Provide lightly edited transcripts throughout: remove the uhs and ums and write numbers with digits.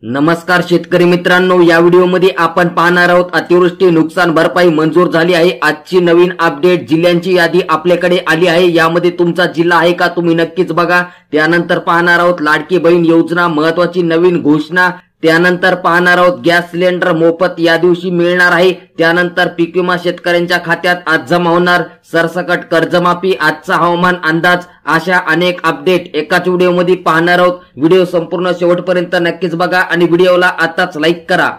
नमस्कार शेतकरी मित्रांनो, या व्हिडिओमध्ये आपण पाहणार आहोत अतिवृष्टी नुकसान भरपाई मंजूर झाली आहे। आजची नवीन अपडेट जिल्ह्यांची यादी आपल्याकडे आली आहे। यामध्ये तुमचा जिल्हा आहे का तुम्ही नक्कीच बघा। त्यानंतर पाहणार आहोत लाडकी बहीण योजना महत्त्वाची नवीन घोषणा। त्यानंतर पाहणार आहोत गॅस सिलेंडर मोफत या दिवशी मिळणार आहे। त्यानंतर पीक विमा शेतकऱ्यांच्या खात्यात आज जमा होणार। सरसकट कर्जमाफी, आजचा हवामान अंदाज, अशा अनेक अपडेट एकाच व्हिडिओमध्ये पाहणार आहोत। व्हिडिओ संपूर्ण शेवटपर्यंत नक्कीच बघा आणि व्हिडिओला आताच लाईक करा।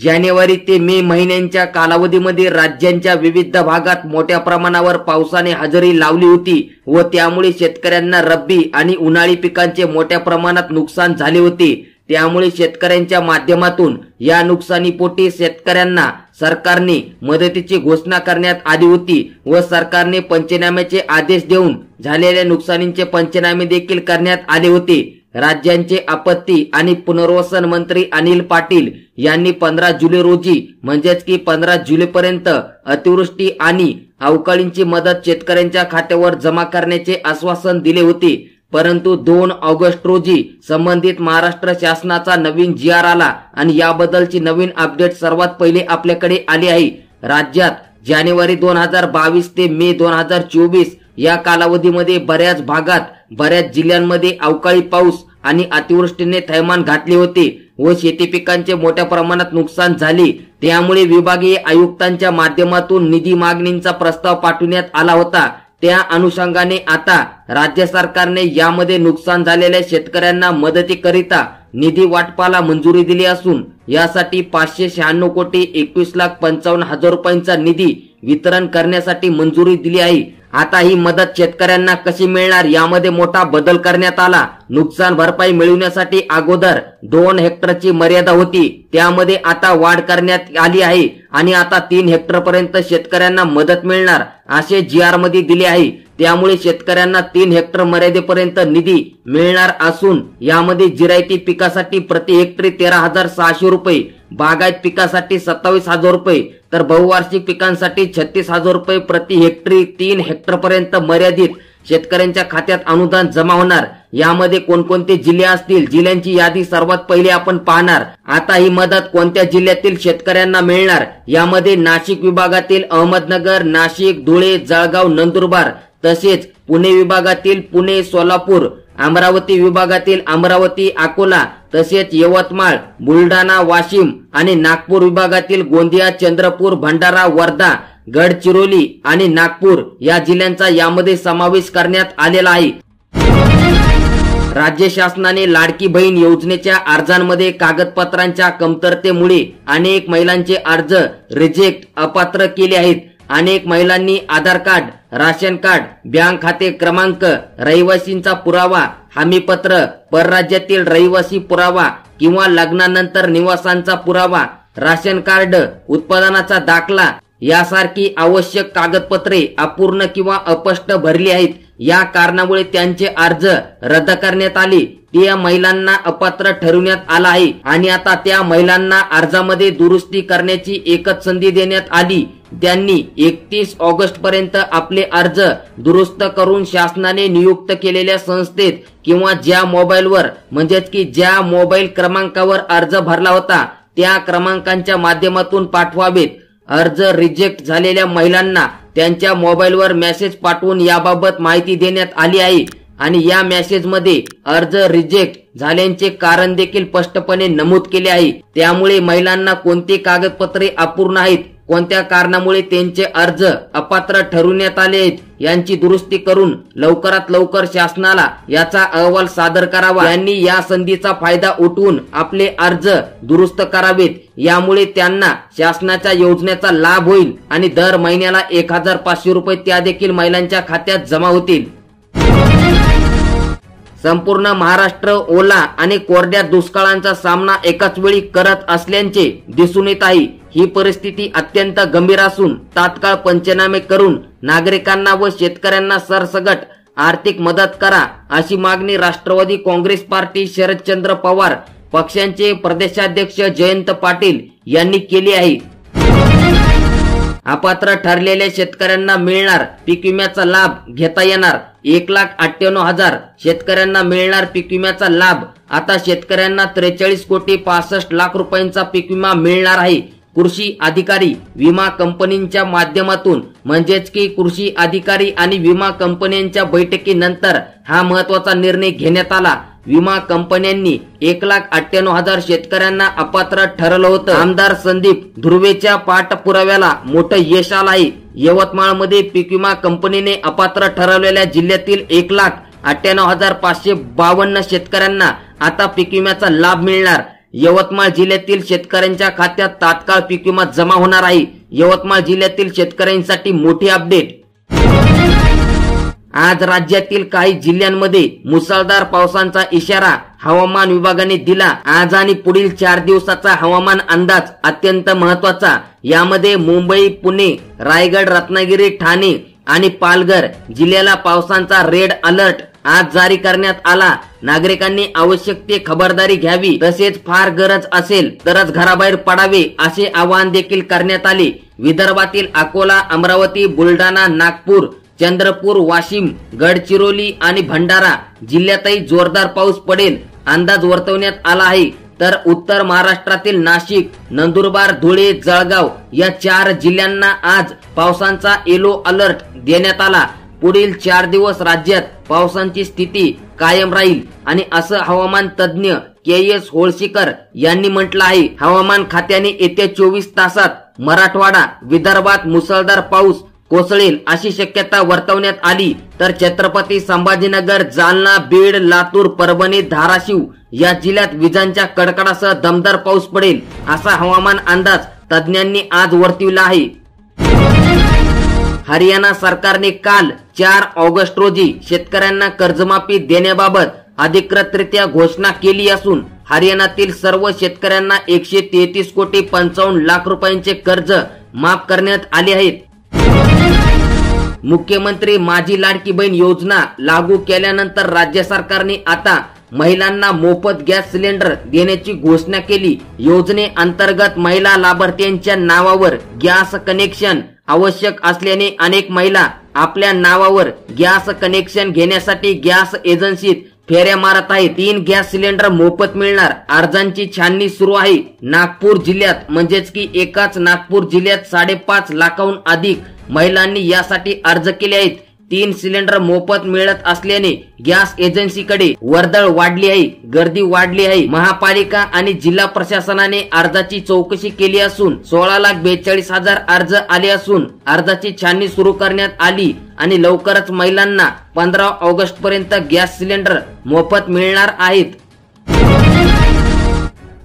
जानेवारी ते मे महिन्यांच्या कालावधीमध्ये राज्याच्या विविध भागात मोठ्या प्रमाणावर पावसाने हजेरी लावली होती व त्यामुळे शेतकऱ्यांना रब्बी आणि उन्हाळी पिकांचे मोठ्या प्रमाणात नुकसान झाले होते। त्यामुळे शेतकऱ्यांच्या माध्यमातून या नुकसानीपोटी शेतकऱ्यांना सरकारने मदतीची घोषणा करण्यात आली होती व सरकारने पंचनाम्याचे आदेश देऊन झालेल्या नुकसानीचे पंचनामे देखील करण्यात आले होते। राज्याचे आपत्ती आणि पुनर्वसन मंत्री अनिल पाटील यांनी 15 जुलै रोजी म्हणजेच की 15 जुलैपर्यंत अतिवृष्टी आणि अवकाळींची मदत शेतकऱ्यांच्या खात्यावर जमा करण्याचे आश्वासन दिले होते। परंतु 2 ऑगस्ट रोजी संबंधित महाराष्ट्र शासनाचा नवीन GR आला आणि याबद्दलची नवीन अपडेट सर्वात पहिले आपल्याकडे आली आहे। राज्यात जानेवारी 2022 ते मे 2024 या कालावधीमध्ये बऱ्याच भागात बऱ्याच जिल्ह्यांमध्ये अवकाळी पाऊस आणि अतिवृष्टीने थैमान घातले होते व शेती पिकांचे मोठ्या प्रमाणात नुकसान झाले। त्यामुळे विभागीय आयुक्तांच्या माध्यमातून निधी मागणीचा प्रस्ताव पाठवण्यात आला होता। त्या अनुषंगाने आता राज्य सरकारने यामध्ये नुकसान झालेल्या शेतकऱ्यांना मदतीकरिता निधी वाटपाला मंजुरी दिली असून यासाठी 596 कोटी 21,55,000 रुपयांचा निधी वितरण करण्यासाठी मंजुरी दिली आहे। आता ही मदत शेतकऱ्यांना कशी मिळणार यामध्ये मोठा बदल करण्यात आला। नुकसान भरपाई मिळवण्यासाठी अगोदर 2 हेक्टरची मर्यादा होती, त्यामध्ये आता वाढ करण्यात आली आहे आणि आता 3 हेक्टर पर्यंत शेतकऱ्यांना मदत मिळणार असे GR मध्ये दिले आहे। त्यामुळे शेतकऱ्यांना 3 हेक्टर मर्यादेपर्यंत निधी मिळणार असून यामध्ये जिरायती पिकासाठी प्रति हेक्टरी 13,600 रुपये, बागायत पिकासाठी 27,000 रुपये तर बहुवार्षिक पिकांसाठी 36,000 रुपये प्रति हेक्टरी 3 हेक्टर पर्यंत मर्यादित शेतकऱ्यांच्या खात्यात अनुदान जमा होणार। यामध्ये कोणकोणते जिल्हे असतील, जिल्ह्यांची यादी सर्वात पहिले आपण पाहणार। आता ही मदत कोणत्या जिल्ह्यातील शेतकऱ्यांना मिळणार यामध्ये नाशिक विभागातील अहमदनगर, नाशिक, धुळे, जळगाव, नंदुरबार तसेच पुणे विभागातील पुणे, सोलापूर, अमरावती विभागातील अमरावती, अकोला तसेच यवतमाळ, बुलढाणा, वाशिम आणि नागपूर विभागातील गोंदिया, चंद्रपूर, भंडारा, वर्धा, गडचिरोली आणि नागपूर या जिल्ह्यांचा यामध्ये समावेश करण्यात आलेला आहे। राज्य शासनाने लाडकी बहीण योजनेच्या अर्जांमध्ये कागदपत्रांच्या कमतरतेमुळे अनेक महिलांचे अर्ज रिजेक्ट अपात्र केले आहेत। अनेक महिलांनी आधार कार्ड, राशन कार्ड, बँक खाते क्रमांक, रहिवासींचा पुरावा, हमीपत्र, परराज्यातील रहिवासी पुरावा किंवा लग्नानंतर निवासांचा पुरावा, राशन कार्ड, उत्पादनाचा दाखला यासारखी आवश्यक कागदपत्रे अपूर्ण किंवा अस्पष्ट भरली आहेत। या कारणामुळे त्यांचे अर्ज रद्द करण्यात आले। त्या महिलांना अपात्र ठरवण्यात आला आहे आणि आता त्या महिलांना अर्जामध्ये दुरुस्ती करण्याची एकच संधी देण्यात आली। त्यांनी 31 ऑगस्ट पर्यंत आपले अर्ज दुरुस्त करून शासनाने नियुक्त केलेल्या संस्थेत किंवा ज्या मोबाईलवर म्हणजेच की ज्या मोबाईल क्रमांकावर अर्ज भरला होता त्या क्रमांकांच्या माध्यमातून पाठवावेत। अर्ज रिजेक्ट झालेल्या महिलांना त्यांच्या मोबाईलवर मेसेज पाठवून याबाबत माहिती देण्यात आली आहे आणि या मेसेजमध्ये अर्ज रिजेक्ट झाल्याचे कारण देखील स्पष्टपणे नमूद केले आहे। त्यामुळे महिलांना कोणती कागदपत्रे अपूर्ण आहेत, कोणत्या कारणामुळे त्यांचे अर्ज अपात्र ठरवण्यात आले आहेत यांची दुरुस्ती करून लवकरात लवकर शासनाला याचा अहवाल सादर करावा। यांनी या संधीचा फायदा उठवून आपले अर्ज दुरुस्त करावेत। यामुळे त्यांना शासनाच्या योजनेचा लाभ होईल आणि दर महिन्याला 1,500 रुपये त्या देखील महिलांच्या खात्यात जमा होतील। संपूर्ण महाराष्ट्र ओला आणि कोरड्या दुष्काळाचा सामना एकाच वेळी करत असल्याचे दिसून येत आहे। ही परिस्थिती अत्यंत गंभीर असून तात्काळ पंचनामे करून नागरिकांना व शेतकऱ्यांना सरसकट आर्थिक मदत करा अशी मागणी राष्ट्रवादी काँग्रेस पार्टी, शरदचंद्र पवार पक्षाचे प्रदेशाध्यक्ष जयंत पाटील यांनी केली आहे। अपात्र ठरलेल्या शेतकऱ्यांना मिळणार पीक विम्याचा लाभ घेता येणार। 1,98,000 शेतकऱ्यांना मिळणार पीक विम्याचा लाभ। आता शेतकऱ्यांना 43,65,00,000 रुपयांचा पीक विमा मिळणार आहे। कृषी अधिकारी विमा कंपनीच्या माध्यमातून म्हणजेच की कृषी अधिकारी आणि विमा कंपन्यांच्या बैठकीनंतर हा महत्त्वाचा निर्णय घेण्यात आला। विमा कंपन्यांनी 1,98,000 शेतकऱ्यांना अपात्र ठरवलं होतं। आमदार संदीप धुर्वेच्या पाठपुराव्याला मोठं यश आलं आहे। यवतमाळमध्ये पीक विमा कंपनीने अपात्र ठरवलेल्या जिल्ह्यातील 1,98,552 शेतकऱ्यांना आता पीक विम्याचा लाभ मिळणार। यवतमाळ जिल्ह्यातील शेतकऱ्यांच्या खात्यात तात्काळ पीक विमा जमा होणार आहे। यवतमाळ जिल्ह्यातील शेतकऱ्यांसाठी मोठी अपडेट। आज राज्यातील काही जिल्ह्यांमध्ये मुसळधार पावसाचा इशारा हवामान विभागाने दिला। आज आणि पुढील 4 दिवसाचा हवामान अंदाज अत्यंत महत्त्वाचा। यामध्ये मुंबई, पुणे, रायगड, रत्नागिरी, ठाणे आणि पालघर जिल्ह्याला पावसाचा रेड अलर्ट आज जारी करण्यात आला। नागरिकांनी आवश्यक ती खबरदारी घ्यावी, तसेच फार गरज असेल तरच घराबाहेर पडावे असे आवाहन देखील करण्यात आले। विदर्भातील अकोला, अमरावती, बुलढाणा, नागपूर, चंद्रपूर, वाशिम, गडचिरोली आणि भंडारा जिल्ह्यातही जोरदार पाऊस पडेल अंदाज वर्तवण्यात आला आहे। तर उत्तर महाराष्ट्रातील नाशिक, नंदुरबार, धुळे, जळगाव या 4 जिल्ह्यांना आज पावसाचा येलो अलर्ट देण्यात आला। पुढील 4 दिवस राज्यात पावसाची स्थिती कायम राहील आणि असं हवामान तज्ज्ञ के.एस. होळशीकर यांनी म्हटलं आहे। हवामान खात्याने येत्या 24 तासात मराठवाडा, विदर्भात मुसळधार पाऊस कोसळेल अशी शक्यता वर्तवण्यात आली। तर छत्रपती संभाजीनगर, जालना, बीड, लातूर, परभणी, धाराशिव या जिल्ह्यात विजांच्या कडकडासह दमदार पाऊस पडेल असा हवामान अंदाज तज्ज्ञांनी आज वर्तविला आहे। हरियाणा सरकारने काल 4 ऑगस्ट रोजी शेतकऱ्यांना कर्जमाफी देण्याबाबत अधिकृतरित्या घोषणा केली असून हरियाणातील सर्व शेतकऱ्यांना 133,55,00,000 रुपयांचे कर्ज माफ करण्यात आले आहेत। मुख्यमंत्री माझी लाडकी बहीण योजना लागू केल्यानंतर राज्य सरकारने आता महिलांना मोफत गॅस सिलेंडर देण्याची घोषणा केली। योजनेअंतर्गत महिला लाभार्थ्यांच्या नावावर गॅस कनेक्शन आवश्यक असल्याने अनेक महिला आपल्या नावावर गॅस कनेक्शन घेण्यासाठी गॅस एजन्सीत फेऱ्या मारत आहेत। 3 गॅस सिलेंडर मोफत मिळणार। अर्जांची छाननी सुरू आहे। नागपूर जिल्ह्यात म्हणजेच की एकाच नागपूर जिल्ह्यात 5.5 लाखाहून अधिक महिलांनी यासाठी अर्ज केले आहेत। 3 सिलेंडर मोफत मिळत असल्याने गॅस एजन्सीकडे वर्दळ वाढली आहे, गर्दी वाढली आहे। महापालिका आणि जिल्हा प्रशासनाने अर्जाची चौकशी केली असून 16,42,000 अर्ज आले असून अर्जाची छाननी सुरू करण्यात आली आणि लवकरच महिलांना 15 ऑगस्ट पर्यंत गॅस सिलेंडर मोफत मिळणार आहेत।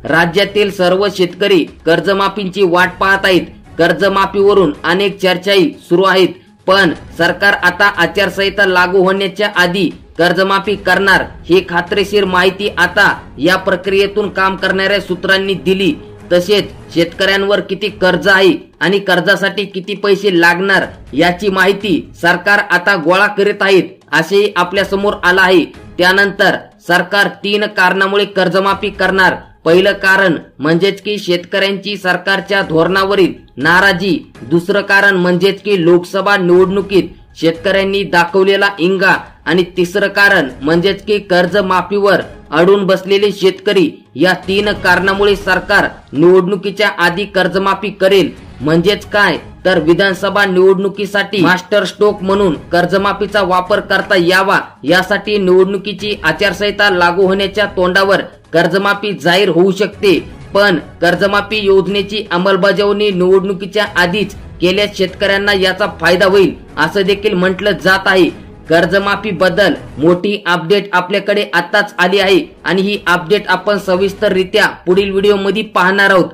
राज्यातील सर्व शेतकरी कर्जमाफीची वाट पाहत आहेत। कर्जमाफीवरून अनेक चर्चाही सुरू आहेत, पण सरकार आता आचारसंहिता लागू होण्याच्या आधी कर्जमाफी करणार ही खात्रीशीर माहिती आता या प्रक्रियेतून काम करणाऱ्या सूत्रांनी दिली। तसेच शेतकऱ्यांवर किती कर्ज आहे आणि कर्जासाठी किती पैसे लागणार याची माहिती सरकार आता गोळा करीत आहेत असेही आपल्या समोर आलं आहे। त्यानंतर सरकार 3 कारणामुळे कर्जमाफी करणार। पहिलं कारण म्हणजेच की शेतकऱ्यांची सरकारच्या धोरणावरील नाराजी। दुसरं कारण म्हणजेच की लोकसभा निवडणुकीत शेतकऱ्यांनी दाखवलेला इंगा आणि तिसरं कारण म्हणजेच की कर्जमाफीवर अडून बसलेले शेतकरी। या 3 कारणामुळे सरकार निवडणुकीच्या आधी कर्जमाफी करेल। म्हणजेच काय तर विधानसभा निवडणुकीसाठी मास्टर स्ट्रोक म्हणून कर्जमाफीचा वापर करता यावा यासाठी निवडणुकीची आचारसंहिता लागू होण्याच्या तोंडावर कर्जमाफी जाहीर होऊ शकते। पण कर्जमाफी योजनेची अंमलबजावणी निवडणुकीच्या आधीच केल्यास शेतकऱ्यांना याचा फायदा होईल असं देखील म्हटलं जात आहे। कर्जमाफी बद्दल मोठी अपडेट आपल्याकडे आताच आली आहे आणि ही अपडेट आपण सविस्तररित्या पुढील व्हिडिओ मध्ये पाहणार आहोत।